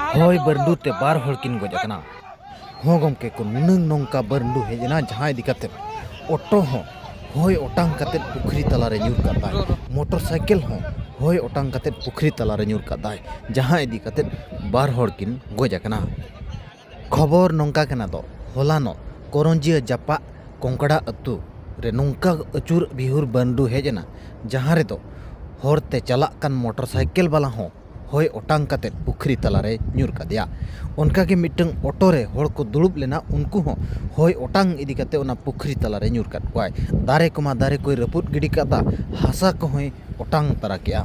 हय बरंडू ते बार हड़ किन गजना हो गमके को नुनंग नौका बरंडू हेजना जहां इदी कते ऑटो हो हय ओटांग कते पुखरी तलारे न्यूर कादाय मोटरसाइकिल हो हय ओटांग कते पुखरी तलारे न्यूर कादाय जहां इदी कते बार हड़ किन गजना खबर नौका कना दो होलानो करंजिया जापा कोंकड़ा अतु रे नौका अचूर बिहुर बरंडू हेजना जहां रे दो हरते चला कान मोटरसाइकिल वाला हो हय ओटांग कते पुखरी तलारे न्यूर कादिया उनका के मिटंग ऑटो रे हड़ को दुड़ुब लेना उनको हो हय ओटांग इदी कते ओना पुखरी तलारे न्यूर काद कोय दारे कोमा दारे कोई रपुद गिडी कादा हासा को हय ओटांग तरा केया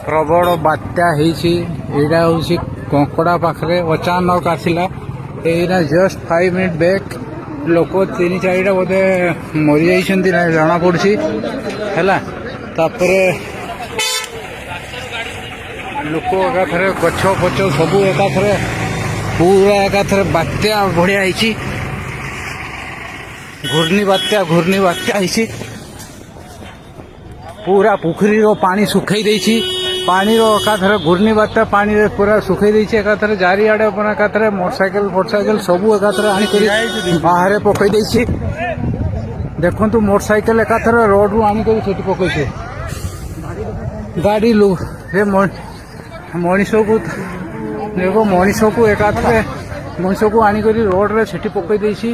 प्रबल बात्या हेछि एडा होछि कोंकड़ा पाखरे अचानक आसिला एना जस्ट 5 मिनिट बैक लोक 3-4 बोधे मरी जाइछन्ती ना जाना पड़छि हैला तापरे लोक एकाथरे गछ पछ सब एकाथरे पूरा एकाथरे बात्या बढ़िया हेछि घूर्णी बात्या हेछि पूरा पुखरी रो पानी सुखाई देछि पानी रो एकाथरे घूर्णी बात्या पानी रे पूरा सुखाई देछि एकाथरे जारी आडे अपन एकाथरे मोटरसाइकिल सब एकाथरे आनी करी बाहरे पकई देछि देखंतु मोटरसाइकिल एकाथरे रोड रु आनी करी सेठी पकईछे गाड़ी लो रे मनीषो को देखो मनीषो को एकाथरे मनीषो को आनी करी रोड रे सेठी पकई देछि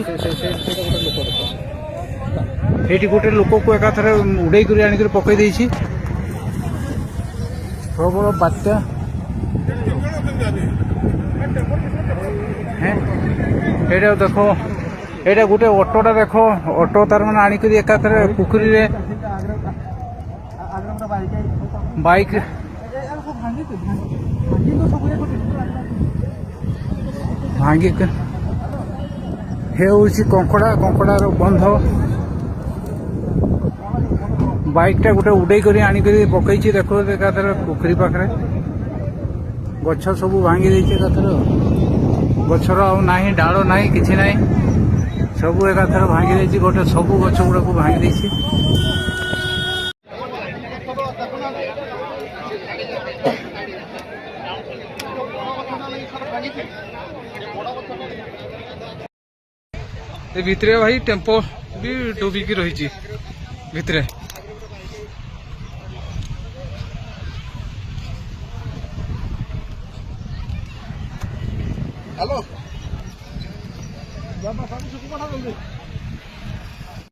एठी गोटे लोक को एकाथरे उड़े करी आनी करी पकई देछि प्रबल बात्या एटा देखो एटा गोटे ऑटोटा देखो ऑटो तार माने आनी करी एकाथरे पुखरी रे बाइक भांगी हे होछि कंकड़ा रो बंध बाइकटा गोटे उड़े करी आनी करी पकईछि देखो एकाथरे पुखरी पाखरे गछ सब भांगी देछि एकाथरे गछर आ नाही डालो नाही किछि नाही सब एकाथरे भांगी देछि गोटे सब गछ गुड़ा को भांगी देछि ए भितरे भाई टेम्पो भी डूबी की रही भितरे हेलो